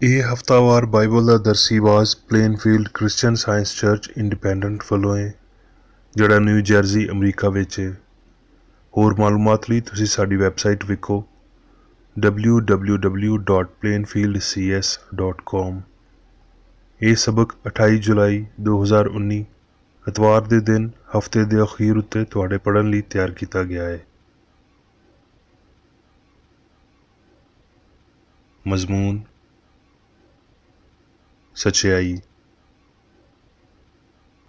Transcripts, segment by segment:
ਇਹ ਹਫ਼ਤਾਵਾਰ ਬਾਈਬਲ ਦਾ ਦਰਸੀ ਆਵਾਜ਼ ਪਲੇਨਫੀਲਡ Christian science church independent ਵੱਲੋਂ ਹੈ, ਜਿਹੜਾ ਨਿਊ ਜਰਸੀ ਅਮਰੀਕਾ ਵਿੱਚ ਹੈ। ਹੋਰ ਮਾਲੂਮਾਤ ਲਈ ਤੁਸੀਂ ਸਾਡੀ ਵੈਬਸਾਈਟ ਵੇਖੋ www.plainfieldcs.com। ਇਹ ਸਬਕ 28 ਜੁਲਾਈ 2019 ਐਤਵਾਰ ਦੇ ਦਿਨ ਹਫ਼ਤੇ ਦੇ ਅਖੀਰ ਉੱਤੇ ਤੁਹਾਡੇ ਪੜ੍ਹਨ ਲਈ ਤਿਆਰ ਕੀਤਾ ਗਿਆ ਹੈ। ਮਜ਼ਮੂਨ ਸੱਚਾਈ।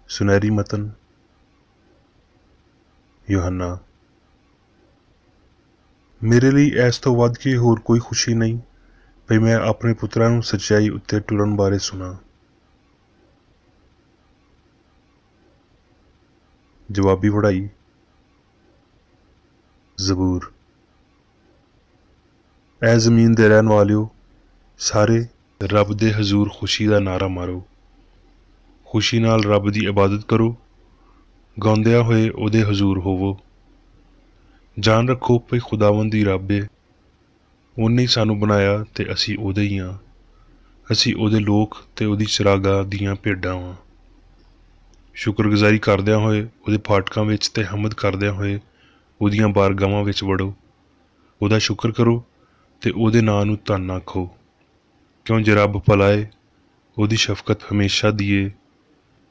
ਸੁਨਹਿਰੀ ਮਤਨ ਯੋਹੰਨਾ। ਮੇਰੇ ਲਈ ਇਸ ਤੋਂ ਵੱਧ ਕੇ ਹੋਰ ਕੋਈ ਖੁਸ਼ੀ ਨਹੀਂ ਭਈ ਮੈਂ ਆਪਣੇ ਪੁੱਤਰਾਂ ਨੂੰ ਸੱਚਾਈ ਉੱਤੇ ਟੁਰਨ ਬਾਰੇ ਸੁਣਾ। ਜਵਾਬੀ ਪੜ੍ਹਾਈ। ਜ਼ਬੂਰ। ਐ ਜ਼ਮੀਨ ਦੇ ਰਹਿਣ ਵਾਲਿਓ, ਸਾਰੇ ਰੱਬ ਦੇ ਹਜ਼ੂਰ ਖੁਸ਼ੀ ਦਾ ਨਾਅਰਾ ਮਾਰੋ। ਖੁਸ਼ੀ ਨਾਲ ਰੱਬ ਦੀ ਇਬਾਦਤ ਕਰੋ, ਗਾਉਂਦਿਆਂ ਹੋਏ ਉਹਦੇ ਹਜ਼ੂਰ ਹੋਵੋ। ਜਾਣ ਰੱਖੋ ਭਈ ਖੁਦਾਵੰਦ ਦੀ ਰੱਬ ਏ, ਉਹਨੇ ਹੀ ਸਾਨੂੰ ਬਣਾਇਆ ਤੇ ਅਸੀਂ ਉਹਦੇ ਹੀ ਹਾਂ। ਅਸੀਂ ਉਹਦੇ ਲੋਕ ਤੇ ਉਹਦੀ ਚਰਾਗਾਹ ਦੀਆਂ ਭੇਡਾਂ ਵਾਂ। ਸ਼ੁਕਰਗੁਜ਼ਾਰੀ ਕਰਦਿਆਂ ਹੋਏ ਉਹਦੇ ਫਾਟਕਾਂ ਵਿੱਚ ਤੇ ਹਮਦ ਕਰਦਿਆਂ ਹੋਏ ਉਹਦੀਆਂ ਬਾਰਗਾਹਾਂ ਵਿੱਚ ਵੜੋ। ਉਹਦਾ ਸ਼ੁਕਰ ਕਰੋ ਤੇ ਉਹਦੇ ਨਾਂ ਨੂੰ ਧੰਨ ਆਖੋ, ਕਿਉਂ ਜੇ ਰੱਬ ਭਲਾ ਏ, ਉਹਦੀ ਸ਼ਫਕਤ ਹਮੇਸ਼ਾ ਦੀ ਏ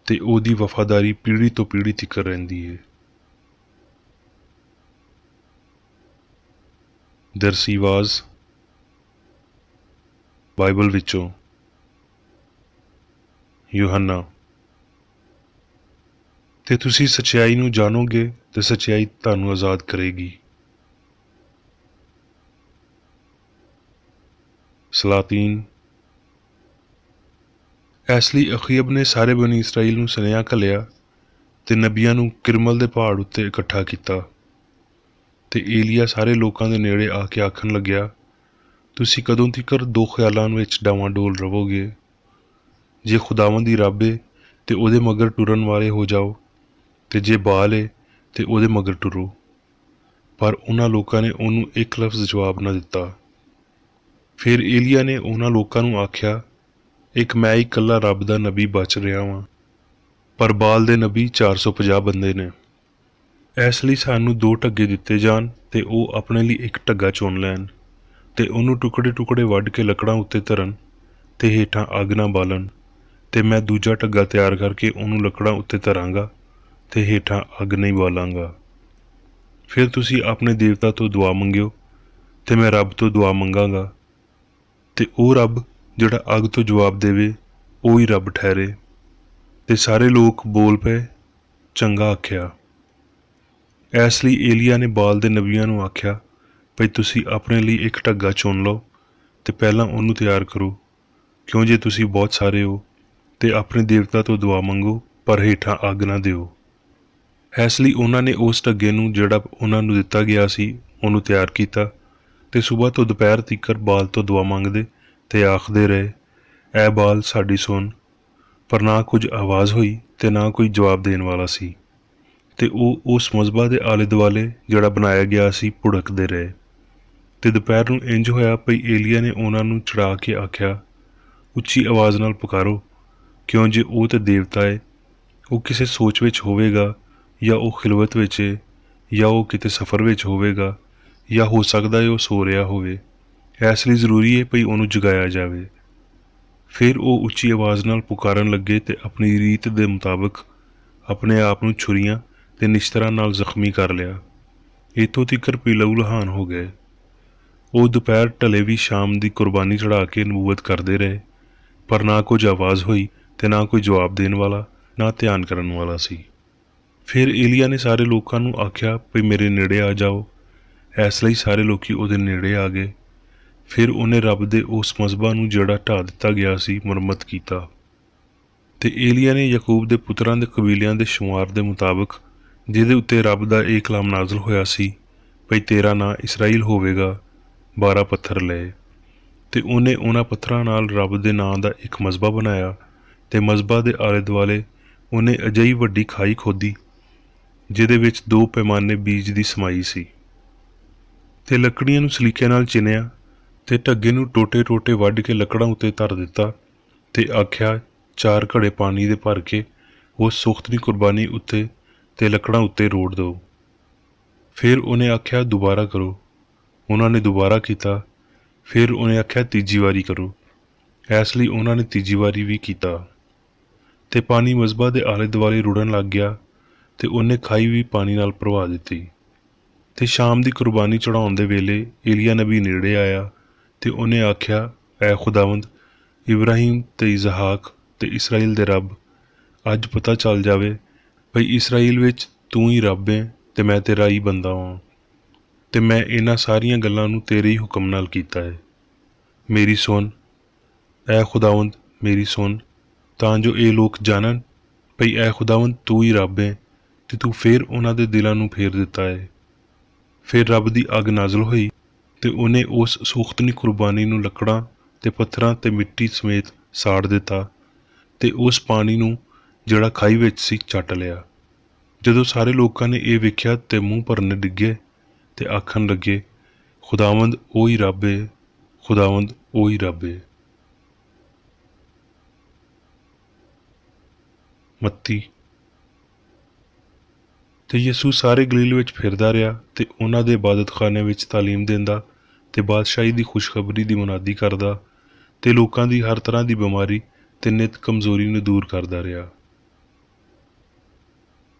ਤੇ ਉਹਦੀ ਵਫਾਦਾਰੀ ਪੀੜ੍ਹੀ ਤੋਂ ਪੀੜ੍ਹੀ ਤੀਕਰ ਰਹਿੰਦੀ ਏ। ਦਰਸੀ ਆਵਾਜ਼ ਬਾਈਬਲ ਵਿੱਚੋਂ ਯੋਹੰਨਾ। ਤੇ ਤੁਸੀਂ ਸੱਚਾਈ ਨੂੰ ਜਾਣੋਗੇ ਤੇ ਸੱਚਾਈ ਤੁਹਾਨੂੰ ਆਜ਼ਾਦ ਕਰੇਗੀ। ਸਲਾਤੀਨ। ਇਸ ਲਈ ਅਖੀਅਬ ਨੇ ਸਾਰੇ ਬਨੀ ਇਸਰਾਈਲ ਨੂੰ ਸੁਨੇਹਾ ਘੱਲਿਆ ਤੇ ਨਬੀਆਂ ਨੂੰ ਕਿਰਮਲ ਦੇ ਪਹਾੜ ਉੱਤੇ ਇਕੱਠਾ ਕੀਤਾ। ਤੇ ਏਲੀਆ ਸਾਰੇ ਲੋਕਾਂ ਦੇ ਨੇੜੇ ਆ ਕੇ ਆਖਣ ਲੱਗਿਆ, ਤੁਸੀਂ ਕਦੋਂ ਤੀਕਰ ਦੋ ਖਿਆਲਾਂ ਵਿੱਚ ਡਾਵਾਂਡੋਲ ਰਹੋਗੇ? ਜੇ ਖੁਦਾਵੰਦ ਦੀ ਰੱਬ ਏ ਤੇ ਉਹਦੇ ਮਗਰ ਟੁਰਨ ਵਾਲੇ ਹੋ ਜਾਓ, ਤੇ ਜੇ ਬਾਲ ਏ ਤੇ ਉਹਦੇ ਮਗਰ ਟੁਰੋ। ਪਰ ਉਹਨਾਂ ਲੋਕਾਂ ਨੇ ਉਹਨੂੰ ਇੱਕ ਲਫ਼ਜ਼ ਜਵਾਬ ਨਾ ਦਿੱਤਾ। ਫਿਰ ਏਲੀਆ ਨੇ ਉਹਨਾਂ ਲੋਕਾਂ ਨੂੰ ਆਖਿਆ, ਇੱਕ ਮੈਂ ਹੀ ਇਕੱਲਾ ਰੱਬ ਦਾ ਨਬੀ ਬਚ ਰਿਹਾ ਵਾਂ, ਪਰ ਬਾਲ ਦੇ ਨਬੀ 450 ਬੰਦੇ ਨੇ। ਇਸ ਲਈ ਸਾਨੂੰ ਦੋ ਢੱਗੇ ਦਿੱਤੇ ਜਾਣ ਤੇ ਉਹ ਆਪਣੇ ਲਈ ਇੱਕ ਢੱਗਾ ਚੁਣ ਲੈਣ ਤੇ ਉਹਨੂੰ ਟੁਕੜੇ ਟੁਕੜੇ ਵੱਢ ਕੇ ਲੱਕੜਾਂ ਉੱਤੇ ਧਰਨ ਤੇ ਹੇਠਾਂ ਅੱਗ ਨਾ ਬਾਲਣ। ਤੇ ਮੈਂ ਦੂਜਾ ਢੱਗਾ ਤਿਆਰ ਕਰਕੇ ਉਹਨੂੰ ਲੱਕੜਾਂ ਉੱਤੇ ਧਰਾਂਗਾ ਤੇ ਹੇਠਾਂ ਅੱਗ ਨਹੀਂ ਬਾਲਾਂਗਾ। ਫਿਰ ਤੁਸੀਂ ਆਪਣੇ ਦੇਵਤਾ ਤੋਂ ਦੁਆ ਮੰਗਿਓ ਤੇ ਮੈਂ ਰੱਬ ਤੋਂ ਦੁਆ ਮੰਗਾਂਗਾ, ਤੇ ਉਹ ਰੱਬ ਜਿਹੜਾ ਅੱਗ ਤੋਂ ਜਵਾਬ ਦੇਵੇ ਉਹ ਹੀ ਰੱਬ ਠਹਿਰੇ। ਤੇ ਸਾਰੇ ਲੋਕ ਬੋਲ ਪਏ, ਚੰਗਾ ਆਖਿਆ। ਇਸ ਲਈ ਏਲੀਆ ਨੇ ਬਾਲ ਦੇ ਨਬੀਆਂ ਨੂੰ ਆਖਿਆ, ਭਈ ਤੁਸੀਂ ਆਪਣੇ ਲਈ ਇੱਕ ਢੱਗਾ ਚੁਣ ਲਓ ਤੇ ਪਹਿਲਾਂ ਉਹਨੂੰ ਤਿਆਰ ਕਰੋ, ਕਿਉਂ ਜੇ ਤੁਸੀਂ ਬਹੁਤ ਸਾਰੇ ਹੋ। ਤੇ ਆਪਣੇ ਦੇਵਤਾ ਤੋਂ ਦੁਆ ਮੰਗੋ, ਪਰ ਹੇਠਾਂ ਅੱਗ ਨਾ ਦਿਓ। ਇਸ ਲਈ ਉਹਨਾਂ ਨੇ ਉਸ ਢੱਗੇ ਨੂੰ ਜਿਹੜਾ ਉਹਨਾਂ ਨੂੰ ਦਿੱਤਾ ਗਿਆ ਸੀ ਉਹਨੂੰ ਤਿਆਰ ਕੀਤਾ ਤੇ ਸੁਬਾਹ ਤੋਂ ਦੁਪਹਿਰ ਤੀਕਰ ਬਾਲ ਤੋਂ ਦੁਆ ਮੰਗਦੇ ਤੇ ਆਖਦੇ ਰਹੇ, ਐ ਬਾਲ ਸਾਡੀ ਸੁਣ। ਪਰ ਨਾ ਕੁਝ ਆਵਾਜ਼ ਹੋਈ ਤੇ ਨਾ ਕੋਈ ਜਵਾਬ ਦੇਣ ਵਾਲਾ ਸੀ। ਤੇ ਉਹ ਉਸ ਮਜ਼ਬਾ ਦੇ ਆਲੇ ਦੁਆਲੇ ਜਿਹੜਾ ਬਣਾਇਆ ਗਿਆ ਸੀ ਭੁੜਕਦੇ ਰਹੇ। ਤੇ ਦੁਪਹਿਰ ਨੂੰ ਇੰਜ ਹੋਇਆ ਭਈ ਏਲੀਆ ਨੇ ਉਹਨਾਂ ਨੂੰ ਚੜਾ ਕੇ ਆਖਿਆ, ਉੱਚੀ ਆਵਾਜ਼ ਨਾਲ ਪੁਕਾਰੋ, ਕਿਉਂ ਜੇ ਉਹ ਤੇ ਦੇਵਤਾ ਏ। ਉਹ ਕਿਸੇ ਸੋਚ ਵਿੱਚ ਹੋਵੇਗਾ, ਜਾਂ ਉਹ ਖਿਲਵਤ ਵਿੱਚ ਏ, ਜਾਂ ਉਹ ਕਿਤੇ ਸਫ਼ਰ ਵਿੱਚ ਹੋਵੇਗਾ, ਜਾਂ ਹੋ ਸਕਦਾ ਏ ਉਹ ਸੋ ਰਿਹਾ ਹੋਵੇ। ਇਸ ਲਈ ਜ਼ਰੂਰੀ ਏ ਭਈ ਉਹਨੂੰ ਜਗਾਇਆ ਜਾਵੇ। ਫਿਰ ਉਹ ਉੱਚੀ ਆਵਾਜ਼ ਨਾਲ ਪੁਕਾਰਨ ਲੱਗੇ ਤੇ ਆਪਣੀ ਰੀਤ ਦੇ ਮੁਤਾਬਕ ਆਪਣੇ ਆਪ ਨੂੰ ਛੁਰੀਆਂ ਤੇ ਨਿਸ਼ਤਰਾਂ ਨਾਲ ਜ਼ਖਮੀ ਕਰ ਲਿਆ। ਇੱਥੋਂ ਤੀਕਰ ਵੀ ਲਹੂ ਲਹਾਨ ਹੋ ਗਏ। ਉਹ ਦੁਪਹਿਰ ਢਲੇ ਵੀ ਸ਼ਾਮ ਦੀ ਕੁਰਬਾਨੀ ਚੜ੍ਹਾ ਕੇ ਨਬੂਵਤ ਕਰਦੇ ਰਹੇ, ਪਰ ਨਾ ਕੁਝ ਆਵਾਜ਼ ਹੋਈ ਤੇ ਨਾ ਕੋਈ ਜਵਾਬ ਦੇਣ ਵਾਲਾ, ਨਾ ਧਿਆਨ ਕਰਨ ਵਾਲਾ ਸੀ। ਫਿਰ ਏਲੀਆ ਨੇ ਸਾਰੇ ਲੋਕਾਂ ਨੂੰ ਆਖਿਆ, ਭਈ ਮੇਰੇ ਨੇੜੇ ਆ ਜਾਓ। ਇਸ ਲਈ ਸਾਰੇ ਲੋਕੀ ਉਹਦੇ ਨੇੜੇ ਆ ਗਏ। ਫਿਰ ਉਹਨੇ ਰੱਬ ਦੇ ਉਸ ਮਜ਼ਬਾ ਨੂੰ ਜਿਹੜਾ ਢਾਹ ਦਿੱਤਾ ਗਿਆ ਸੀ ਮੁਰੰਮਤ ਕੀਤਾ। ਤੇ ਏਲੀਆ ਨੇ ਯਾਕੂਬ ਦੇ ਪੁੱਤਰਾਂ ਦੇ ਕਬੀਲਿਆਂ ਦੇ ਸ਼ੁਮਾਰ ਦੇ ਮੁਤਾਬਕ, ਜਿਹਦੇ ਉੱਤੇ ਰੱਬ ਦਾ ਇਹ ਕਲਾਮ ਨਾਜ਼ਲ ਹੋਇਆ ਸੀ, ਭਈ ਤੇਰਾ ਨਾਂ ਇਸਰਾਈਲ ਹੋਵੇਗਾ, 12 ਪੱਥਰ ਲਏ। ਤੇ ਉਹਨੇ ਉਹਨਾਂ ਪੱਥਰਾਂ ਨਾਲ ਰੱਬ ਦੇ ਨਾਂ ਦਾ ਇੱਕ ਮਜ਼ਬਾ ਬਣਾਇਆ ਤੇ ਮਜ਼ਬਾ ਦੇ ਆਲੇ ਦੁਆਲੇ ਉਹਨੇ ਅਜਿਹੀ ਵੱਡੀ ਖਾਈ ਖੋਦੀ ਜਿਹਦੇ ਵਿੱਚ 2 ਪੈਮਾਨੇ ਬੀਜ ਦੀ ਸਮਾਈ ਸੀ। ਤੇ ਲੱਕੜੀਆਂ ਨੂੰ ਸਲੀਕੇ ਨਾਲ ਚਿਣਿਆ ਤੇ ਢੱਗੇ ਨੂੰ ਟੋਟੇ ਟੋਟੇ ਵੱਢ ਕੇ ਲੱਕੜਾਂ ਉੱਤੇ ਧਰ ਦਿੱਤਾ ਤੇ ਆਖਿਆ, 4 ਘੜੇ ਪਾਣੀ ਦੇ ਭਰ ਕੇ ਉਸ ਸੁਖਤਨੀ ਕੁਰਬਾਨੀ ਉੱਤੇ ਤੇ ਲੱਕੜਾਂ ਉੱਤੇ ਰੋੜ ਦਿਓ। ਫਿਰ ਉਹਨੇ ਆਖਿਆ, ਦੁਬਾਰਾ ਕਰੋ। ਉਹਨਾਂ ਨੇ ਦੁਬਾਰਾ ਕੀਤਾ। ਫਿਰ ਉਹਨੇ ਆਖਿਆ, ਤੀਜੀ ਵਾਰੀ ਕਰੋ। ਇਸ ਲਈ ਉਹਨਾਂ ਨੇ ਤੀਜੀ ਵਾਰੀ ਵੀ ਕੀਤਾ ਤੇ ਪਾਣੀ ਮਜ਼ਬਾ ਦੇ ਆਲੇ ਦੁਆਲੇ ਰੁੜਨ ਲੱਗ ਗਿਆ ਤੇ ਉਹਨੇ ਖਾਈ ਵੀ ਪਾਣੀ ਨਾਲ ਭਰਵਾ ਦਿੱਤੀ। ਤੇ ਸ਼ਾਮ ਦੀ ਕੁਰਬਾਨੀ ਚੜ੍ਹਾਉਣ ਦੇ ਵੇਲੇ ਏਲੀਆ ਨਬੀ ਨੇੜੇ ਆਇਆ ਤੇ ਉਹਨੇ ਆਖਿਆ, ਐ ਖੁਦਾਵੰਦ, ਇਬਰਾਹੀਮ ਤੇ ਇਸਹਾਕ ਤੇ ਇਸਰਾਈਲ ਦੇ ਰੱਬ, ਅੱਜ ਪਤਾ ਚੱਲ ਜਾਵੇ ਭਈ ਇਸਰਾਈਲ ਵਿੱਚ ਤੂੰ ਹੀ ਰੱਬ ਹੈ ਤੇ ਮੈਂ ਤੇਰਾ ਹੀ ਬੰਦਾ ਹਾਂ ਤੇ ਮੈਂ ਇਹਨਾਂ ਸਾਰੀਆਂ ਗੱਲਾਂ ਨੂੰ ਤੇਰੇ ਹੀ ਹੁਕਮ ਨਾਲ ਕੀਤਾ ਹੈ। ਮੇਰੀ ਸੁਣ, ਐ ਖੁਦਾਵੰਦ, ਮੇਰੀ ਸੁਣ, ਤਾਂ ਜੋ ਇਹ ਲੋਕ ਜਾਣਨ ਭਈ ਐ ਖੁਦਾਵੰਦ ਤੂੰ ਹੀ ਰੱਬ ਹੈ ਤੇ ਤੂੰ ਫਿਰ ਉਹਨਾਂ ਦੇ ਦਿਲਾਂ ਨੂੰ ਫੇਰ ਦਿੱਤਾ ਹੈ। ਫਿਰ ਰੱਬ ਦੀ ਅੱਗ ਨਾਜ਼ਲ ਹੋਈ ਤੇ ਉਹਨੇ ਉਸ ਸੂਖਤਨੀ ਕੁਰਬਾਨੀ ਨੂੰ ਲੱਕੜਾਂ ਤੇ ਪੱਥਰਾਂ ਤੇ ਮਿੱਟੀ ਸਮੇਤ ਸਾੜ ਦਿੱਤਾ ਤੇ ਉਸ ਪਾਣੀ ਨੂੰ ਜਿਹੜਾ ਖਾਈ ਵਿੱਚ ਸੀ ਚੱਟ ਲਿਆ। ਜਦੋਂ ਸਾਰੇ ਲੋਕਾਂ ਨੇ ਇਹ ਵੇਖਿਆ ਤੇ ਮੂੰਹ ਭਰਨੇ ਡਿੱਗੇ ਤੇ ਆਖਣ ਲੱਗੇ, ਖੁਦਾਵੰਦ ਉਹੀ ਰੱਬ ਏ, ਖੁਦਾਵੰਦ ਉਹੀ ਰੱਬ ਏ। ਮੱਤੀ। ਤੇ ਯਿਸੂ ਸਾਰੇ ਗਲੀਲ ਵਿੱਚ ਫਿਰਦਾ ਰਿਹਾ ਤੇ ਉਹਨਾਂ ਦੇ ਇਬਾਦਤਖਾਨੇ ਵਿੱਚ ਤਾਲੀਮ ਦਿੰਦਾ ਤੇ ਬਾਦਸ਼ਾਹੀ ਦੀ ਖੁਸ਼ਖਬਰੀ ਦੀ ਮੁਨਾਦੀ ਕਰਦਾ ਤੇ ਲੋਕਾਂ ਦੀ ਹਰ ਤਰ੍ਹਾਂ ਦੀ ਬਿਮਾਰੀ ਤੇ ਨਿਤ ਕਮਜ਼ੋਰੀ ਨੂੰ ਦੂਰ ਕਰਦਾ ਰਿਹਾ।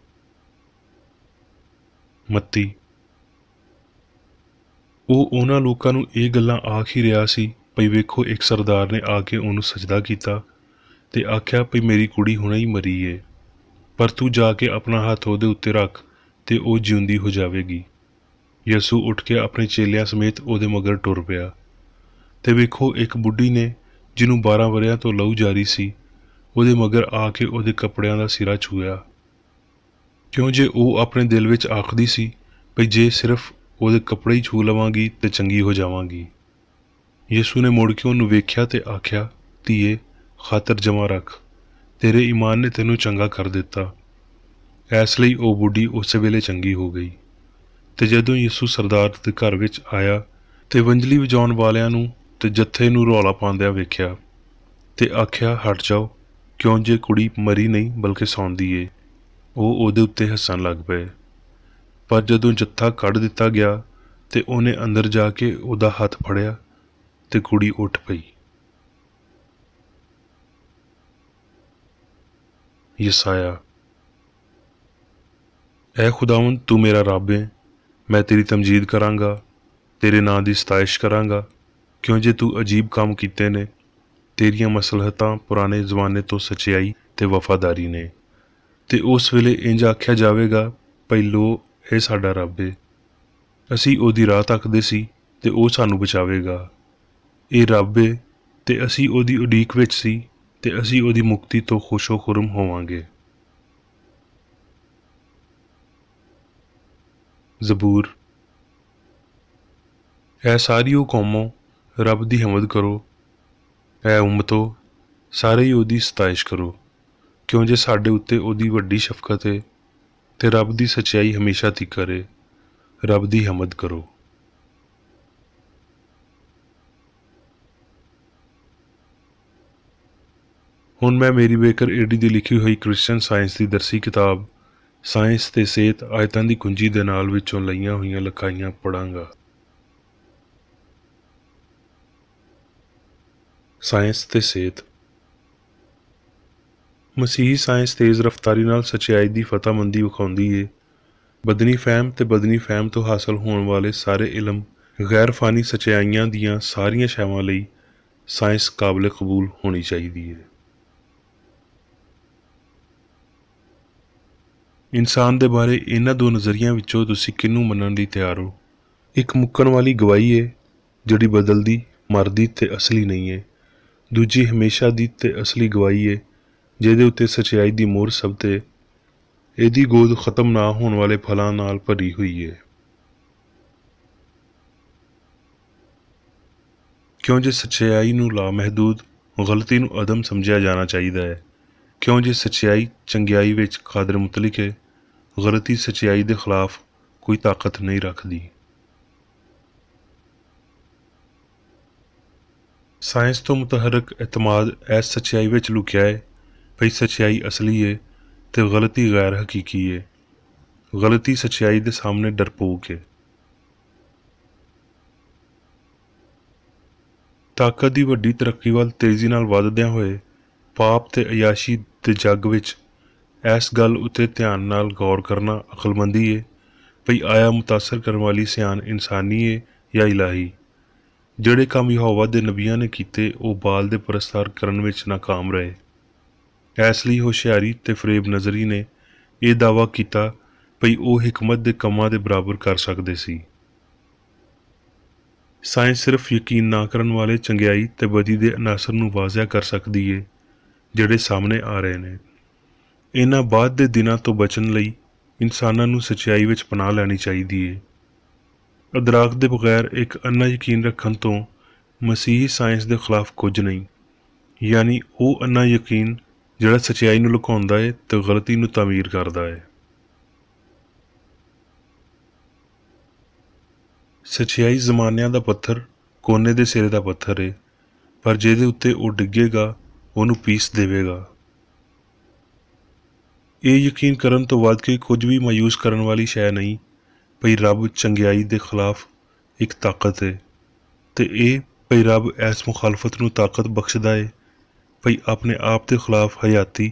ਮੱਤੀ। ਉਹ ਉਹਨਾਂ ਲੋਕਾਂ ਨੂੰ ਇਹ ਗੱਲਾਂ ਆਖ ਹੀ ਰਿਹਾ ਸੀ ਭਈ ਵੇਖੋ, ਇੱਕ ਸਰਦਾਰ ਨੇ ਆ ਕੇ ਉਹਨੂੰ ਸਜਦਾ ਕੀਤਾ ਤੇ ਆਖਿਆ ਭਈ ਮੇਰੀ ਕੁੜੀ ਹੁਣੇ ਹੀ ਮਰੀ ਏ, ਪਰ ਤੂੰ ਜਾ ਕੇ ਆਪਣਾ ਹੱਥ ਉਹਦੇ ਉੱਤੇ ਰੱਖ ਤੇ ਉਹ ਜਿਉਂਦੀ ਹੋ ਜਾਵੇਗੀ। ਯਿਸੂ ਉੱਠ ਕੇ ਆਪਣੇ ਚੇਲਿਆਂ ਸਮੇਤ ਉਹਦੇ ਮਗਰ ਟੁਰ ਪਿਆ ਤੇ ਵੇਖੋ, ਇੱਕ ਬੁੱਢੀ ਨੇ ਜਿਹਨੂੰ 12 ਵਰ੍ਹਿਆਂ ਤੋਂ ਲਹੂ ਜਾਰੀ ਸੀ, ਉਹਦੇ ਮਗਰ ਆ ਕੇ ਉਹਦੇ ਕੱਪੜਿਆਂ ਦਾ ਸਿਰਾ ਛੂਹਿਆ, ਕਿਉਂ ਜੇ ਉਹ ਆਪਣੇ ਦਿਲ ਵਿੱਚ ਆਖਦੀ ਸੀ ਭਈ ਜੇ ਸਿਰਫ ਉਹਦੇ ਕੱਪੜੇ ਹੀ ਛੂਹ ਲਵਾਂਗੀ ਤੇ ਚੰਗੀ ਹੋ ਜਾਵਾਂਗੀ। ਯਿਸੂ ਨੇ ਮੁੜ ਕੇ ਉਹਨੂੰ ਵੇਖਿਆ ਤੇ ਆਖਿਆ, ਧੀਏ, ਖਾਤਰ ਜਮਾ ਰੱਖ, ਤੇਰੇ ਈਮਾਨ ਨੇ ਤੈਨੂੰ ਚੰਗਾ ਕਰ ਦਿੱਤਾ। ਇਸ ਲਈ ਉਹ ਬੁੱਢੀ ਉਸੇ ਵੇਲੇ ਚੰਗੀ ਹੋ ਗਈ। ਤੇ ਜਦੋਂ ਯਿਸੂ ਸਰਦਾਰ ਦੇ ਘਰ ਵਿੱਚ ਆਇਆ ਤੇ ਵੰਜਲੀ ਵਜਾਉਣ ਵਾਲਿਆਂ ਨੂੰ ਤੇ ਜੱਥੇ ਨੂੰ ਰੌਲਾ ਪਾਉਂਦਿਆਂ ਵੇਖਿਆ ਤੇ ਆਖਿਆ, ਹਟ ਜਾਓ, ਕਿਉਂ ਜੇ ਕੁੜੀ ਮਰੀ ਨਹੀਂ ਬਲਕਿ ਸੌਂਦੀ ਏ। ਉਹ ਉਹਦੇ ਉੱਤੇ ਹੱਸਣ ਲੱਗ ਪਏ। ਪਰ ਜਦੋਂ ਜੱਥਾ ਕੱਢ ਦਿੱਤਾ ਗਿਆ ਤੇ ਉਹਨੇ ਅੰਦਰ ਜਾ ਕੇ ਉਹਦਾ ਹੱਥ ਫੜਿਆ ਤੇ ਕੁੜੀ ਉੱਠ ਪਈ। ਯਸਾਇਆ। ਐ ਖੁਦਾਵੰਦ, ਤੂੰ ਮੇਰਾ ਰੱਬ ਹੈ, ਮੈਂ ਤੇਰੀ ਤਮਜੀਦ ਕਰਾਂਗਾ, ਤੇਰੇ ਨਾਂ ਦੀ ਸਤਾਇਸ਼ ਕਰਾਂਗਾ, ਕਿਉਂ ਜੇ ਤੂੰ ਅਜੀਬ ਕੰਮ ਕੀਤੇ ਨੇ। ਤੇਰੀਆਂ ਮਸਲਹਤਾਂ ਪੁਰਾਣੇ ਜ਼ਮਾਨੇ ਤੋਂ ਸੱਚਾਈ ਤੇ ਵਫਾਦਾਰੀ ਨੇ। ਤੇ ਉਸ ਵੇਲੇ ਇੰਜ ਆਖਿਆ ਜਾਵੇਗਾ, ਭਈ ਲੋ, ਇਹ ਸਾਡਾ ਰੱਬ ਏ, ਅਸੀਂ ਉਹਦੀ ਰਾਹ ਤੱਕਦੇ ਸੀ ਤੇ ਉਹ ਸਾਨੂੰ ਬਚਾਵੇਗਾ। ਇਹ ਰੱਬ ਏ ਤੇ ਅਸੀਂ ਉਹਦੀ ਉਡੀਕ ਵਿੱਚ ਸੀ ਤੇ ਅਸੀਂ ਉਹਦੀ ਮੁਕਤੀ ਤੋਂ ਖੁਸ਼ੋ ਖੁਰਮ ਹੋਵਾਂਗੇ। ਜ਼ਬੂਰ। ਐ ਸਾਰੀਓ ਕੌਮੋ, ਰੱਬ ਦੀ ਹਮਦ ਕਰੋ। ਐ ਉਮਤੋ, ਸਾਰੇ ਹੀ ਉਹਦੀ ਸਤਾਇਸ਼ ਕਰੋ, ਕਿਉਂ ਜੇ ਸਾਡੇ ਉੱਤੇ ਉਹਦੀ ਵੱਡੀ ਸ਼ਫਕਤ ਹੈ ਤੇ ਰੱਬ ਦੀ ਸੱਚਾਈ ਹਮੇਸ਼ਾ ਤੀਕਰ ਹੈ। ਰੱਬ ਦੀ ਹਮਦ ਕਰੋ। ਹੁਣ ਮੈਂ ਮੇਰੀ ਬੇਕਰ ਏਡੀ ਦੀ ਲਿਖੀ ਹੋਈ ਕ੍ਰਿਸਚਨ ਸਾਇੰਸ ਦੀ ਦਰਸੀ ਕਿਤਾਬ ਸਾਇੰਸ ਤੇ ਸਿਹਤ ਆਇਤਾਂ ਦੀ ਕੁੰਜੀ ਦੇ ਨਾਲ ਵਿੱਚੋਂ ਲਈਆਂ ਹੋਈਆਂ ਲਿਖਾਈਆਂ ਪੜ੍ਹਾਂਗਾ। ਸਾਇੰਸ ਤੇ ਸਿਹਤ। ਮਸੀਹੀ ਸਾਇੰਸ ਤੇਜ਼ ਰਫ਼ਤਾਰੀ ਨਾਲ ਸੱਚਾਈ ਦੀ ਫਤਹਮੰਦੀ ਵਿਖਾਉਂਦੀ ਏ। ਬਦਨੀ ਫਹਿਮ ਤੇ ਬਦਨੀ ਫਹਿਮ ਤੋਂ ਹਾਸਲ ਹੋਣ ਵਾਲੇ ਸਾਰੇ ਇਲਮ, ਗੈਰ ਫਾਨੀ ਸੱਚਾਈਆਂ ਦੀਆਂ ਸਾਰੀਆਂ ਸ਼ੈਵਾਂ ਲਈ ਸਾਇੰਸ ਕਾਬਲੇ ਕਬੂਲ ਹੋਣੀ ਚਾਹੀਦੀ ਹੈ। ਇਨਸਾਨ ਦੇ ਬਾਰੇ ਇਹਨਾਂ ਦੋ ਨਜ਼ਰੀਆਂ ਵਿੱਚੋਂ ਤੁਸੀਂ ਕਿਹਨੂੰ ਮੰਨਣ ਲਈ ਤਿਆਰ ਹੋ? ਇੱਕ ਮੁੱਕਣ ਵਾਲੀ ਗਵਾਹੀ ਏ ਜਿਹੜੀ ਬਦਲਦੀ, ਮਰਦੀ ਤੇ ਅਸਲੀ ਨਹੀਂ ਏ। ਦੂਜੀ ਹਮੇਸ਼ਾ ਦੀ ਤੇ ਅਸਲੀ ਗਵਾਹੀ ਏ ਜਿਹਦੇ ਉੱਤੇ ਸੱਚਾਈ ਦੀ ਮੋਹਰ ਸਬਤੇ। ਇਹਦੀ ਗੋਦ ਖਤਮ ਨਾ ਹੋਣ ਵਾਲੇ ਫਲਾਂ ਨਾਲ ਭਰੀ ਹੋਈ ਏ। ਕਿਉਂ ਜੇ ਸੱਚਾਈ ਨੂੰ ਲਾਮਹਿਦੂਦ, ਗਲਤੀ ਨੂੰ ਅਦਮ ਸਮਝਿਆ ਜਾਣਾ ਚਾਹੀਦਾ ਹੈ। ਕਿਉਂ ਜੇ ਸੱਚਾਈ ਚੰਗਿਆਈ ਵਿੱਚ ਕਾਦਰ ਮੁਤਲਕ ਹੈ, ਗਲਤੀ ਸੱਚਾਈ ਦੇ ਖਿਲਾਫ ਕੋਈ ਤਾਕਤ ਨਹੀਂ ਰੱਖਦੀ। ਸਾਇੰਸ ਤੋਂ ਮੁਤਹਰਕ ਇਤਮਾਦ ਇਸ ਸੱਚਾਈ ਵਿੱਚ ਲੁਕਿਆ ਹੈ ਭਈ ਸੱਚਾਈ ਅਸਲੀ ਹੈ ਤੇ ਗਲਤੀ ਗੈਰ ਹਕੀਕੀ ਹੈ। ਗਲਤੀ ਸੱਚਾਈ ਦੇ ਸਾਹਮਣੇ ਡਰਪੋਕ ਹੈ। ਤਾਕਤ ਦੀ ਵੱਡੀ ਤਰੱਕੀ ਵੱਲ ਤੇਜ਼ੀ ਨਾਲ ਵੱਧਦਿਆਂ ਹੋਏ ਪਾਪ ਤੇ ਅਯਾਸ਼ੀ ਦੇ ਜੱਗ ਵਿੱਚ ਇਸ ਗੱਲ ਉੱਤੇ ਧਿਆਨ ਨਾਲ ਗੌਰ ਕਰਨਾ ਅਕਲਮੰਦੀ ਹੈ ਭਈ ਆਇਆ ਮੁਤਾਸਰ ਕਰਨ ਵਾਲੀ ਸਿਆਣ ਇਨਸਾਨੀ ਹੈ ਜਾਂ ਇਲਾਹੀ। ਜਿਹੜੇ ਕੰਮ ਯਹੋਵਾ ਦੇ ਨਬੀਆਂ ਨੇ ਕੀਤੇ ਉਹ ਬਾਲ ਦੇ ਪਰਸਤਾਰ ਕਰਨ ਵਿੱਚ ਨਾਕਾਮ ਰਹੇ। ਇਸ ਲਈ ਹੁਸ਼ਿਆਰੀ ਤੇ ਫਰੇਬ ਨਜ਼ਰੀ ਨੇ ਇਹ ਦਾਅਵਾ ਕੀਤਾ ਭਈ ਉਹ ਹਿਕਮਤ ਦੇ ਕੰਮਾਂ ਦੇ ਬਰਾਬਰ ਕਰ ਸਕਦੇ ਸੀ। ਸਾਇੰਸ ਸਿਰਫ ਯਕੀਨ ਨਾ ਕਰਨ ਵਾਲੇ ਚੰਗਿਆਈ ਤੇ ਬਦੀ ਦੇ ਅਨਾਸਰ ਨੂੰ ਵਾਜ਼ਿਆ ਕਰ ਸਕਦੀ ਹੈ ਜਿਹੜੇ ਸਾਹਮਣੇ ਆ ਰਹੇ ਨੇ। ਇਹਨਾਂ ਬਾਅਦ ਦੇ ਦਿਨਾਂ ਤੋਂ ਬਚਣ ਲਈ ਇਨਸਾਨਾਂ ਨੂੰ ਸੱਚਾਈ ਵਿੱਚ ਪਨਾਹ ਲੈਣੀ ਚਾਹੀਦੀ ਹੈ। ਅਦਰਾਕ ਦੇ ਬਗੈਰ ਇੱਕ ਅੰਨਾ ਯਕੀਨ ਰੱਖਣ ਤੋਂ ਮਸੀਹੀ ਸਾਇੰਸ ਦੇ ਖਿਲਾਫ ਕੁਝ ਨਹੀਂ, ਯਾਨੀ ਉਹ ਅੰਨਾ ਯਕੀਨ ਜਿਹੜਾ ਸੱਚਾਈ ਨੂੰ ਲੁਕਾਉਂਦਾ ਹੈ ਤੇ ਗਲਤੀ ਨੂੰ ਤਾਮੀਰ ਕਰਦਾ ਹੈ। ਸੱਚਾਈ ਜ਼ਮਾਨਿਆਂ ਦਾ ਪੱਥਰ ਕੋਨੇ ਦੇ ਸਿਰੇ ਦਾ ਪੱਥਰ ਹੈ, ਪਰ ਜਿਹਦੇ ਉੱਤੇ ਉਹ ਡਿੱਗੇਗਾ ਉਹਨੂੰ ਪੀਸ ਦੇਵੇਗਾ। ਇਹ ਯਕੀਨ ਕਰਨ ਤੋਂ ਵੱਧ ਕੇ ਕੁਝ ਵੀ ਮਾਯੂਸ ਕਰਨ ਵਾਲੀ ਸ਼ੈ ਨਹੀਂ ਭਈ ਰੱਬ ਚੰਗਿਆਈ ਦੇ ਖਿਲਾਫ ਇੱਕ ਤਾਕਤ ਹੈ ਤੇ ਇਹ ਭਈ ਰੱਬ ਇਸ ਮੁਖਾਲਫਤ ਨੂੰ ਤਾਕਤ ਬਖਸ਼ਦਾ ਹੈ ਭਈ ਆਪਣੇ ਆਪ ਦੇ ਖਿਲਾਫ ਹਯਾਤੀ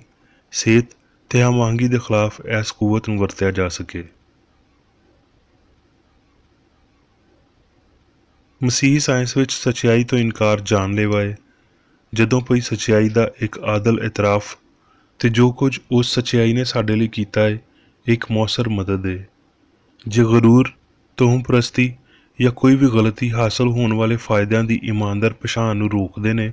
ਸਿਹਤ ਤੇ ਹਮਾਂਗੀ ਦੇ ਖਿਲਾਫ ਇਸ ਕੂਵਤ ਨੂੰ ਵਰਤਿਆ ਜਾ ਸਕੇ। ਮਸੀਹੀ ਸਾਇੰਸ ਵਿੱਚ ਸੱਚਾਈ ਤੋਂ ਇਨਕਾਰ ਜਾਨਲੇਵਾ ਹੈ। ਜਦੋਂ ਭਈ ਸੱਚਾਈ ਦਾ ਇੱਕ ਆਦਲ ਇਤਰਾਫ ਤੇ ਜੋ ਕੁਝ ਉਸ ਸੱਚਾਈ ਨੇ ਸਾਡੇ ਲਈ ਕੀਤਾ ਹੈ ਇੱਕ ਮੌਸਰ ਮਦਦ ਹੈ। ਜੇ ਗਰੂਰ ਤੋਹਮ ਪ੍ਰਸਤੀ ਜਾਂ ਕੋਈ ਵੀ ਗਲਤੀ ਹਾਸਲ ਹੋਣ ਵਾਲੇ ਫਾਇਦਿਆਂ ਦੀ ਇਮਾਨਦਾਰ ਪਛਾਣ ਨੂੰ ਰੋਕਦੇ ਨੇ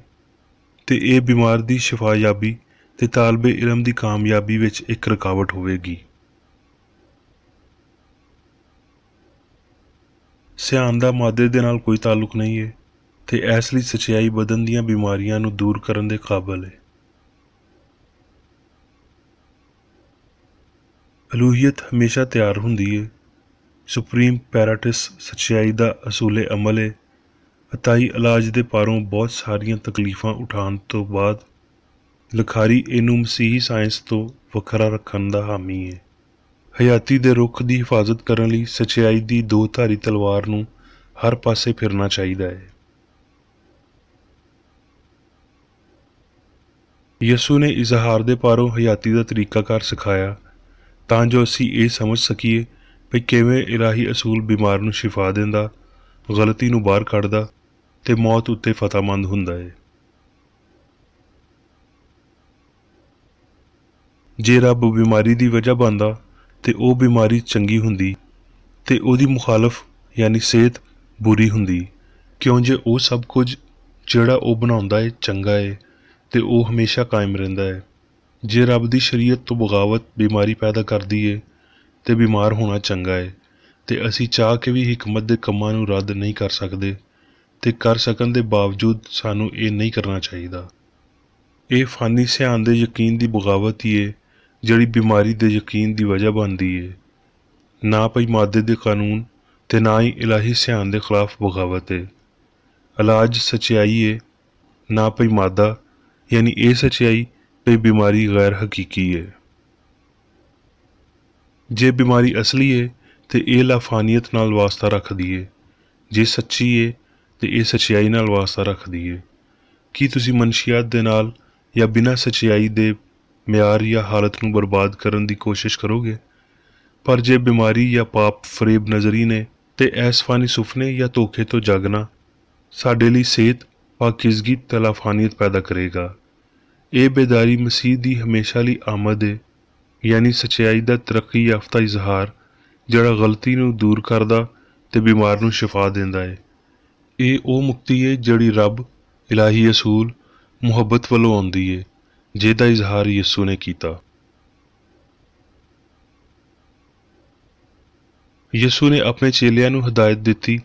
ਤੇ ਇਹ ਬਿਮਾਰ ਦੀ ਸ਼ਿਫਾਯਾਬੀ ਤੇ ਤਾਲਬੇ ਇਲਮ ਦੀ ਕਾਮਯਾਬੀ ਵਿੱਚ ਇੱਕ ਰੁਕਾਵਟ ਹੋਵੇਗੀ। ਸਿਆਣ ਦਾ ਮਾਦੇ ਦੇ ਨਾਲ ਕੋਈ ਤਾਲੁਕ ਨਹੀਂ ਹੈ ਤੇ ਇਸ ਲਈ ਸੱਚਾਈ ਬਦਨ ਦੀਆਂ ਬਿਮਾਰੀਆਂ ਨੂੰ ਦੂਰ ਕਰਨ ਦੇ ਕਾਬਲ ਹੈ। ਅਲੂਹੀਅਤ ਹਮੇਸ਼ਾ ਤਿਆਰ ਹੁੰਦੀ ਹੈ। ਸੁਪਰੀਮ ਪੈਰਾਟਿਸ ਸੱਚਾਈ ਦਾ ਅਸੂਲੇ ਅਮਲ ਹੈ। ਅਤਾਈ ਇਲਾਜ ਦੇ ਪਾਰੋਂ ਬਹੁਤ ਸਾਰੀਆਂ ਤਕਲੀਫਾਂ ਉਠਾਉਣ ਤੋਂ ਬਾਅਦ ਲਿਖਾਰੀ ਇਹਨੂੰ ਮਸੀਹੀ ਸਾਇੰਸ ਤੋਂ ਵੱਖਰਾ ਰੱਖਣ ਦਾ ਹਾਮੀ ਹੈ। ਹਯਾਤੀ ਦੇ ਰੁੱਖ ਦੀ ਹਿਫਾਜ਼ਤ ਕਰਨ ਲਈ ਸੱਚਾਈ ਦੀ ਦੋ ਧਾਰੀ ਤਲਵਾਰ ਨੂੰ ਹਰ ਪਾਸੇ ਫਿਰਨਾ ਚਾਹੀਦਾ ਹੈ। ਯਸੂ ਨੇ ਇਜ਼ਹਾਰ ਦੇ ਪਾਰੋਂ ਹਯਾਤੀ ਦਾ ਤਰੀਕਾਕਾਰ ਸਿਖਾਇਆ ਤਾਂ ਜੋ ਅਸੀਂ ਇਹ ਸਮਝ ਸਕੀਏ ਭਈ ਕਿਵੇਂ ਇਲਾਹੀ ਅਸੂਲ ਬਿਮਾਰ ਨੂੰ ਸ਼ਿਫਾ ਦਿੰਦਾ, ਗਲਤੀ ਨੂੰ ਬਾਹਰ ਕੱਢਦਾ ਤੇ ਮੌਤ ਉੱਤੇ ਫਤਹਮੰਦ ਹੁੰਦਾ ਹੈ। ਜੇ ਰੱਬ ਬਿਮਾਰੀ ਦੀ ਵਜ੍ਹਾ ਬਣਦਾ ਤੇ ਉਹ ਬਿਮਾਰੀ ਚੰਗੀ ਹੁੰਦੀ ਤੇ ਉਹਦੀ ਮੁਖਾਲਫ ਯਾਨੀ ਸਿਹਤ ਬੁਰੀ ਹੁੰਦੀ, ਕਿਉਂ ਜੇ ਉਹ ਸਭ ਕੁਝ ਜਿਹੜਾ ਉਹ ਬਣਾਉਂਦਾ ਹੈ ਚੰਗਾ ਹੈ ਤੇ ਉਹ ਹਮੇਸ਼ਾ ਕਾਇਮ ਰਹਿੰਦਾ ਹੈ। ਜੇ ਰੱਬ ਦੀ ਸ਼ਰੀਅਤ ਤੋਂ ਬਗਾਵਤ ਬਿਮਾਰੀ ਪੈਦਾ ਕਰਦੀ ਹੈ ਤੇ ਬਿਮਾਰ ਹੋਣਾ ਚੰਗਾ ਹੈ ਤੇ ਅਸੀਂ ਚਾਹ ਕੇ ਵੀ ਹਿਕਮਤ ਦੇ ਕੰਮਾਂ ਨੂੰ ਰੱਦ ਨਹੀਂ ਕਰ ਸਕਦੇ ਤੇ ਕਰ ਸਕਣ ਦੇ ਬਾਵਜੂਦ ਸਾਨੂੰ ਇਹ ਨਹੀਂ ਕਰਨਾ ਚਾਹੀਦਾ। ਇਹ ਫਾਨੀ ਸਿਆਣ ਦੇ ਯਕੀਨ ਦੀ ਬਗਾਵਤ ਹੀ ਹੈ ਜਿਹੜੀ ਬਿਮਾਰੀ ਦੇ ਯਕੀਨ ਦੀ ਵਜ੍ਹਾ ਬਣਦੀ ਹੈ। ਨਾ ਭਈ ਮਾਦੇ ਦੇ ਕਾਨੂੰਨ ਤੇ ਨਾ ਹੀ ਇਲਾਹੀ ਸਿਆਣ ਦੇ ਖਿਲਾਫ ਬਗਾਵਤ ਹੈ। ਇਲਾਜ ਸੱਚਾਈ ਹੈ, ਨਾ ਭਈ ਮਾਦਾ, ਯਾਨੀ ਇਹ ਸੱਚਾਈ ਭਈ ਬਿਮਾਰੀ ਗੈਰ ਹਕੀਕੀ ਹੈ। ਜੇ ਬਿਮਾਰੀ ਅਸਲੀ ਹੈ ਤੇ ਇਹ ਲਾਫਾਨੀਅਤ ਨਾਲ ਵਾਸਤਾ ਰੱਖਦੀ ਹੈ, ਜੇ ਸੱਚੀ ਹੈ ਤੇ ਇਹ ਸੱਚਾਈ ਨਾਲ ਵਾਸਤਾ ਰੱਖਦੀ ਹੈ। ਕੀ ਤੁਸੀਂ ਮਨਸ਼ੀਆਤ ਦੇ ਨਾਲ ਜਾਂ ਬਿਨਾਂ ਸੱਚਾਈ ਦੇ ਮਿਆਰ ਜਾਂ ਹਾਲਤ ਨੂੰ ਬਰਬਾਦ ਕਰਨ ਦੀ ਕੋਸ਼ਿਸ਼ ਕਰੋਗੇ? ਪਰ ਜੇ ਬਿਮਾਰੀ ਜਾਂ ਪਾਪ ਫਰੇਬ ਨਜ਼ਰੀ ਨੇ ਤੇ ਐਸ ਫਾਨੀ ਸੁਪਨੇ ਜਾਂ ਧੋਖੇ ਤੋਂ ਜਾਗਣਾ ਸਾਡੇ ਲਈ ਸਿਹਤ ਪਾਕਿਜ਼ਗੀ ਤੇ ਲਾਫਾਨੀਅਤ ਪੈਦਾ ਕਰੇਗਾ। ਇਹ ਬੇਦਾਰੀ ਮਸੀਹ ਦੀ ਹਮੇਸ਼ਾ ਲਈ ਆਮਦ ਹੈ, ਯਾਨੀ ਸੱਚਾਈ ਦਾ ਤਰੱਕੀ ਯਾਫਤਾ ਇਜ਼ਹਾਰ ਜਿਹੜਾ ਗਲਤੀ ਨੂੰ ਦੂਰ ਕਰਦਾ ਤੇ ਬਿਮਾਰ ਨੂੰ ਸ਼ਿਫਾ ਦਿੰਦਾ ਹੈ। ਇਹ ਉਹ ਮੁਕਤੀ ਹੈ ਜਿਹੜੀ ਰੱਬ ਇਲਾਹੀ ਅਸੂਲ ਮੁਹੱਬਤ ਵੱਲੋਂ ਆਉਂਦੀ ਹੈ ਜਿਹਦਾ ਇਜ਼ਹਾਰ ਯਿਸੂ ਨੇ ਕੀਤਾ। ਯਿਸੂ ਨੇ ਆਪਣੇ ਚੇਲਿਆਂ ਨੂੰ ਹਦਾਇਤ ਦਿੱਤੀ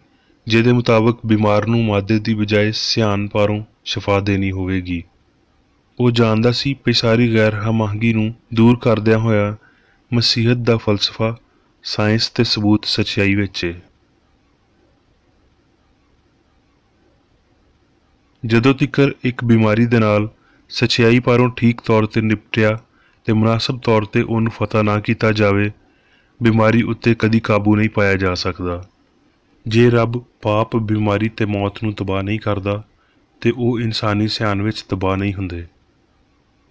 ਜਿਹਦੇ ਮੁਤਾਬਕ ਬਿਮਾਰ ਨੂੰ ਮਾਦੇ ਦੀ ਬਜਾਏ ਸਿਆਣ ਪਾਰੋਂ ਸ਼ਿਫਾ ਦੇਣੀ ਹੋਵੇਗੀ। ਉਹ ਜਾਣਦਾ ਸੀ ਕਿ ਸਾਰੀ ਗੈਰ ਹਮਾਹੰਗੀ ਨੂੰ ਦੂਰ ਕਰਦਿਆਂ ਹੋਇਆ ਮਸੀਹਤ ਦਾ ਫਲਸਫਾ ਸਾਇੰਸ ਤੇ ਸਬੂਤ ਸੱਚਾਈ ਵਿੱਚ ਹੈ। ਜਦੋਂ ਤੀਕਰ ਇੱਕ ਬਿਮਾਰੀ ਦੇ ਨਾਲ ਸਚਾਈ ਪਾਰੋਂ ਠੀਕ ਤੌਰ ਤੇ ਨਿਪਟਿਆ ਤੇ ਮੁਨਾਸਬ ਤੌਰ ਤੇ ਉਹਨੂੰ ਫਤਹ ਨਾ ਕੀਤਾ ਜਾਵੇ, ਬਿਮਾਰੀ ਉੱਤੇ ਕਦੀ ਕਾਬੂ ਨਹੀਂ ਪਾਇਆ ਜਾ ਸਕਦਾ। ਜੇ ਰੱਬ ਪਾਪ, ਬਿਮਾਰੀ ਤੇ ਮੌਤ ਨੂੰ ਤਬਾਹ ਨਹੀਂ ਕਰਦਾ ਤੇ ਉਹ ਇਨਸਾਨੀ ਸਿਆਣ ਵਿੱਚ ਤਬਾਹ ਨਹੀਂ ਹੁੰਦੇ,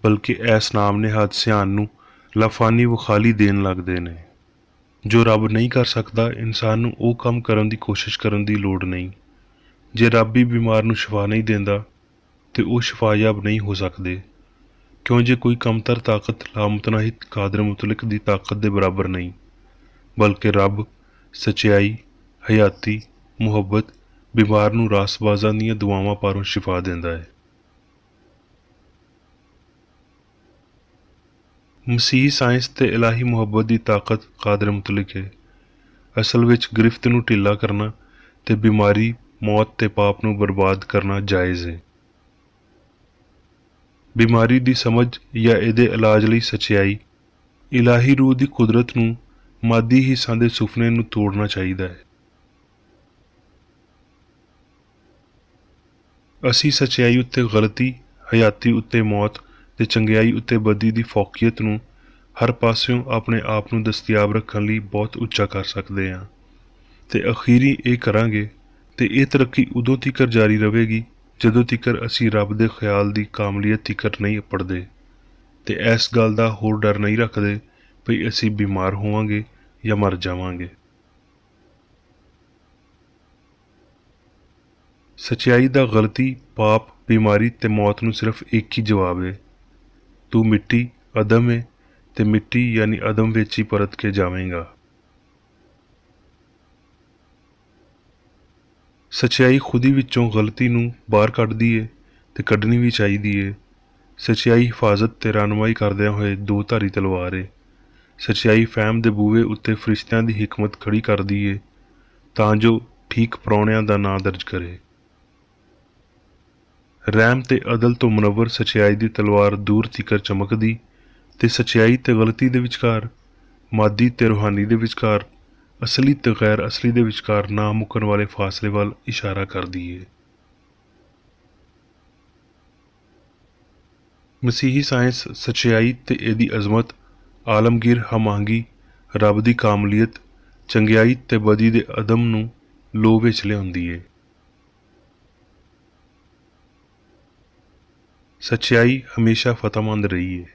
ਬਲਕਿ ਇਸ ਨਾਮ ਨਿਹਾਦ ਸਿਆਣ ਨੂੰ ਲਾਫਾਨੀ ਵਖਾਲੀ ਦੇਣ ਲੱਗਦੇ ਨੇ। ਜੋ ਰੱਬ ਨਹੀਂ ਕਰ ਸਕਦਾ, ਇਨਸਾਨ ਨੂੰ ਉਹ ਕੰਮ ਕਰਨ ਦੀ ਕੋਸ਼ਿਸ਼ ਕਰਨ ਦੀ ਲੋੜ ਨਹੀਂ। ਜੇ ਰੱਬ ਹੀ ਬਿਮਾਰ ਨੂੰ ਸ਼ਿਫਾ ਨਹੀਂ ਦਿੰਦਾ ਤੇ ਉਹ ਸ਼ਿਫਾਯਾਬ ਨਹੀਂ ਹੋ ਸਕਦੇ, ਕਿਉਂ ਜੇ ਕੋਈ ਕਮਤਰ ਤਾਕਤ ਲਾਮਤਨਾਹਿਤ ਕਾਦਰ ਮੁਤਲਕ ਦੀ ਤਾਕਤ ਦੇ ਬਰਾਬਰ ਨਹੀਂ, ਬਲਕਿ ਰੱਬ ਸਚਾਈ, ਹਯਾਤੀ, ਮੁਹੱਬਤ ਬਿਮਾਰ ਨੂੰ ਰਾਸਬਾਜ਼ਾਂ ਦੀਆਂ ਦੁਆਵਾਂ ਪਾਰੋਂ ਸ਼ਿਫਾ ਦਿੰਦਾ ਹੈ। ਮਸੀਹੀ ਸਾਇੰਸ ਤੇ ਇਲਾਹੀ ਮੁਹੱਬਤ ਦੀ ਤਾਕਤ ਕਾਦਰ ਮੁਤਲਕ ਹੈ। ਅਸਲ ਵਿੱਚ ਗ੍ਰਿਫਤ ਨੂੰ ਢਿੱਲਾ ਕਰਨਾ ਤੇ ਬਿਮਾਰੀ, ਮੌਤ ਤੇ ਪਾਪ ਨੂੰ ਬਰਬਾਦ ਕਰਨਾ ਜਾਇਜ਼ ਹੈ। ਬਿਮਾਰੀ ਦੀ ਸਮਝ ਜਾਂ ਇਹਦੇ ਇਲਾਜ ਲਈ ਸਚਾਈ, ਇਲਾਹੀ ਰੂਹ ਦੀ ਕੁਦਰਤ ਨੂੰ ਮਾਦੀ ਹਿੱਸਾਂ ਦੇ ਸੁਪਨੇ ਨੂੰ ਤੋੜਨਾ ਚਾਹੀਦਾ ਹੈ। ਅਸੀਂ ਸਚਾਈ ਉੱਤੇ ਗਲਤੀ, ਹਯਾਤੀ ਉੱਤੇ ਮੌਤ ਤੇ ਚੰਗਿਆਈ ਉੱਤੇ ਬਦੀ ਦੀ ਫੌਕੀਅਤ ਨੂੰ ਹਰ ਪਾਸਿਓਂ ਆਪਣੇ ਆਪ ਨੂੰ ਦਸਤਿਆਬ ਰੱਖਣ ਲਈ ਬਹੁਤ ਉੱਚਾ ਕਰ ਸਕਦੇ ਹਾਂ ਤੇ ਅਖੀਰੀ ਇਹ ਕਰਾਂਗੇ ਤੇ ਇਹ ਤਰੱਕੀ ਉਦੋਂ ਤੀਕਰ ਜਾਰੀ ਰਹੇਗੀ ਜਦੋਂ ਤੀਕਰ ਅਸੀਂ ਰੱਬ ਦੇ ਖਿਆਲ ਦੀ ਕਾਮਲੀਅਤ ਤੀਕਰ ਨਹੀਂ ਅਪੜਦੇ ਤੇ ਇਸ ਗੱਲ ਦਾ ਹੋਰ ਡਰ ਨਹੀਂ ਰੱਖਦੇ ਭਈ ਅਸੀਂ ਬਿਮਾਰ ਹੋਵਾਂਗੇ ਜਾਂ ਮਰ ਜਾਵਾਂਗੇ। ਸਚਾਈ ਦਾ ਗਲਤੀ, ਪਾਪ, ਬਿਮਾਰੀ ਤੇ ਮੌਤ ਨੂੰ ਸਿਰਫ ਇੱਕ ਹੀ ਜਵਾਬ ਹੈ, ਤੂੰ ਮਿੱਟੀ, ਅਦਮ ਹੈ ਤੇ ਮਿੱਟੀ ਯਾਨੀ ਅਦਮ ਵਿੱਚ ਹੀ ਪਰਤ ਕੇ ਜਾਵੇਂਗਾ। ਸਚਾਈ ਖੁਦੀ ਵਿੱਚੋਂ ਗਲਤੀ ਨੂੰ ਬਾਹਰ ਕੱਢਦੀ ਹੈ ਤੇ ਕੱਢਣੀ ਵੀ ਚਾਹੀਦੀ ਹੈ। ਸਚਾਈ ਹਿਫਾਜ਼ਤ ਤੇ ਰਹਿਨੁਮਾਈ ਕਰਦਿਆਂ ਹੋਏ ਦੋ ਧਾਰੀ ਤਲਵਾਰ ਹੈ। ਸਚਾਈ ਫਹਿਮ ਦੇ ਬੂਹੇ ਉੱਤੇ ਫਰਿਸ਼ਤਿਆਂ ਦੀ ਹਿਕਮਤ ਖੜੀ ਕਰਦੀ ਹੈ ਤਾਂ ਜੋ ਠੀਕ ਪ੍ਰਾਹੁਣਿਆਂ ਦਾ ਨਾਂ ਦਰਜ ਕਰੇ। ਰਹਿਮ ਤੇ ਅਦਲ ਤੋਂ ਮੁਨੱਵਰ ਸਚਾਈ ਦੀ ਤਲਵਾਰ ਦੂਰ ਤੀਕਰ ਚਮਕਦੀ ਤੇ ਸਚਾਈ ਤੇ ਗਲਤੀ ਦੇ ਵਿਚਕਾਰ, ਮਾਦੀ ਤੇ ਰੂਹਾਨੀ ਦੇ ਵਿਚਕਾਰ, ਅਸਲੀ ਤੇ ਗੈਰ ਅਸਲੀ ਦੇ ਵਿਚਕਾਰ ਨਾ ਮੁੱਕਣ ਵਾਲੇ ਫਾਸਲੇ ਵੱਲ ਇਸ਼ਾਰਾ ਕਰਦੀ ਹੈ। ਮਸੀਹੀ ਸਾਇੰਸ ਸਚਾਈ ਤੇ ਇਹਦੀ ਅਜ਼ਮਤ, ਆਲਮਗੀਰ ਹਮਾਂਗੀ, ਰੱਬ ਦੀ ਕਾਮਲੀਅਤ, ਚੰਗਿਆਈ ਤੇ ਬਦੀ ਦੇ ਅਦਮ ਨੂੰ ਲੋਹ ਵਿੱਚ ਲਿਆਉਂਦੀ ਹੈ। ਸਚਾਈ ਹਮੇਸ਼ਾ ਫਤਹਿਮੰਦ ਰਹੀ ਹੈ।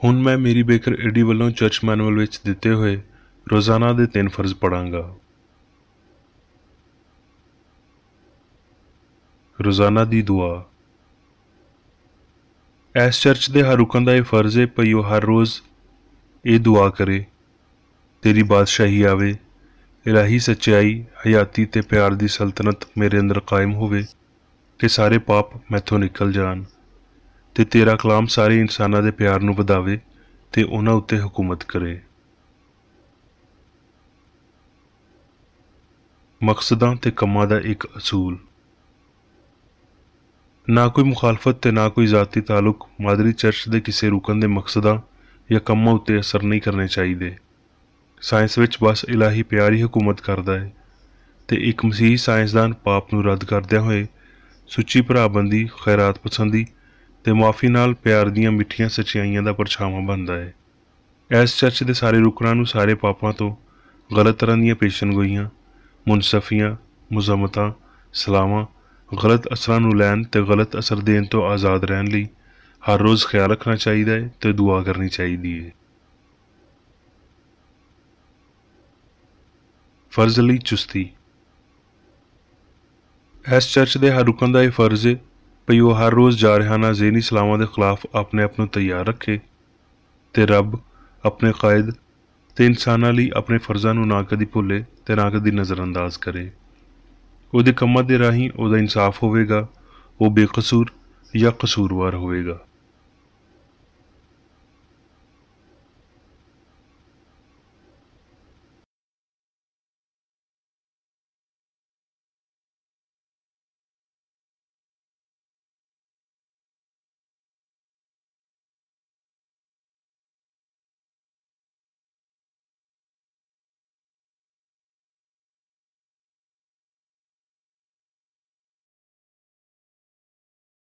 ਹੁਣ ਮੈਂ ਮੇਰੀ ਬੇਕਰ ਏਡੀ ਵੱਲੋਂ ਚਰਚ ਮੈਨੂਅਲ ਵਿੱਚ ਦਿੱਤੇ ਹੋਏ ਰੋਜ਼ਾਨਾ ਦੇ 3 ਫਰਜ਼ ਪੜਾਂਗਾ। ਰੋਜ਼ਾਨਾ ਦੀ ਦੁਆ। ਇਸ ਚਰਚ ਦੇ ਹਰ ਰੁਕਨ ਦਾ ਇਹ ਫਰਜ਼ ਹੈ ਭਈ ਉਹ ਹਰ ਰੋਜ਼ ਇਹ ਦੁਆ ਕਰੇ, ਤੇਰੀ ਬਾਦਸ਼ਾਹੀ ਆਵੇ, ਇਲਾਹੀ ਸੱਚਾਈ, ਹਯਾਤੀ ਤੇ ਪਿਆਰ ਦੀ ਸਲਤਨਤ ਮੇਰੇ ਅੰਦਰ ਕਾਇਮ ਹੋਵੇ ਤੇ ਸਾਰੇ ਪਾਪ ਮੈਥੋਂ ਨਿਕਲ ਜਾਣ ਤੇ ਤੇਰਾ ਕਲਾਮ ਸਾਰੇ ਇਨਸਾਨਾਂ ਦੇ ਪਿਆਰ ਨੂੰ ਵਧਾਵੇ ਤੇ ਉਹਨਾਂ ਉੱਤੇ ਹਕੂਮਤ ਕਰੇ। ਮਕਸਦਾਂ ਤੇ ਕੰਮਾਂ ਦਾ ਇੱਕ ਅਸੂਲ। ਨਾ ਕੋਈ ਮੁਖਾਲਫਤ ਤੇ ਨਾ ਕੋਈ ਜ਼ਾਤੀ ਤਾਲੁਕ ਮਾਦਰੀ ਚਰਚ ਦੇ ਕਿਸੇ ਰੁਕਨ ਦੇ ਮਕਸਦਾਂ ਜਾਂ ਕੰਮਾਂ ਉੱਤੇ ਅਸਰ ਨਹੀਂ ਕਰਨੇ ਚਾਹੀਦੇ। ਸਾਇੰਸ ਵਿੱਚ ਬਸ ਇਲਾਹੀ ਪਿਆਰ ਹੀ ਹਕੂਮਤ ਕਰਦਾ ਹੈ ਤੇ ਇੱਕ ਮਸੀਹੀ ਸਾਇੰਸਦਾਨ ਪਾਪ ਨੂੰ ਰੱਦ ਕਰਦਿਆਂ ਹੋਏ ਸੁੱਚੀ ਭਰਾਬੰਦੀ, ਖੈਰਾਤ ਪਸੰਦੀ ਤੇ ਮੁਆਫੀ ਨਾਲ ਪਿਆਰ ਦੀਆਂ ਮਿੱਠੀਆਂ ਸੱਚਾਈਆਂ ਦਾ ਪਰਛਾਵਾਂ ਬਣਦਾ ਹੈ। ਇਸ ਚਰਚ ਦੇ ਸਾਰੇ ਰੁਕਨਾਂ ਨੂੰ ਸਾਰੇ ਪਾਪਾਂ ਤੋਂ, ਗਲਤ ਤਰ੍ਹਾਂ ਦੀਆਂ ਪੇਸ਼ਨਗੋਈਆਂ, ਮੁਨਸਫੀਆਂ, ਮੁਜ਼ਮਤਾਂ, ਸਲਾਵਾਂ, ਗਲਤ ਅਸਰਾਂ ਨੂੰ ਲੈਣ ਤੇ ਗਲਤ ਅਸਰ ਦੇਣ ਤੋਂ ਆਜ਼ਾਦ ਰਹਿਣ ਲਈ ਹਰ ਰੋਜ਼ ਖਿਆਲ ਰੱਖਣਾ ਚਾਹੀਦਾ ਹੈ ਤੇ ਦੁਆ ਕਰਨੀ ਚਾਹੀਦੀ ਹੈ। ਫਰਜ਼ ਲਈ ਚੁਸਤੀ। ਇਸ ਚਰਚ ਦੇ ਹਰ ਰੁਕਨ ਦਾ ਇਹ ਫਰਜ਼ ਹੈ ਭਈ ਉਹ ਹਰ ਰੋਜ਼ ਜਾਰਹਾਨਾ ਜ਼ੇਹਨੀ ਸਲਾਵਾਂ ਦੇ ਖਿਲਾਫ ਆਪਣੇ ਆਪ ਨੂੰ ਤਿਆਰ ਰੱਖੇ ਤੇ ਰੱਬ, ਆਪਣੇ ਕਾਇਦ ਤੇ ਇਨਸਾਨਾਂ ਲਈ ਆਪਣੇ ਫਰਜ਼ਾਂ ਨੂੰ ਨਾ ਕਦੀ ਭੁੱਲੇ ਤੇ ਨਾ ਕਦੀ ਨਜ਼ਰਅੰਦਾਜ਼ ਕਰੇ। ਉਹਦੇ ਕੰਮਾਂ ਦੇ ਰਾਹੀਂ ਉਹਦਾ ਇਨਸਾਫ ਹੋਵੇਗਾ, ਉਹ ਬੇਕਸੂਰ ਜਾਂ ਕਸੂਰਵਾਰ ਹੋਵੇਗਾ।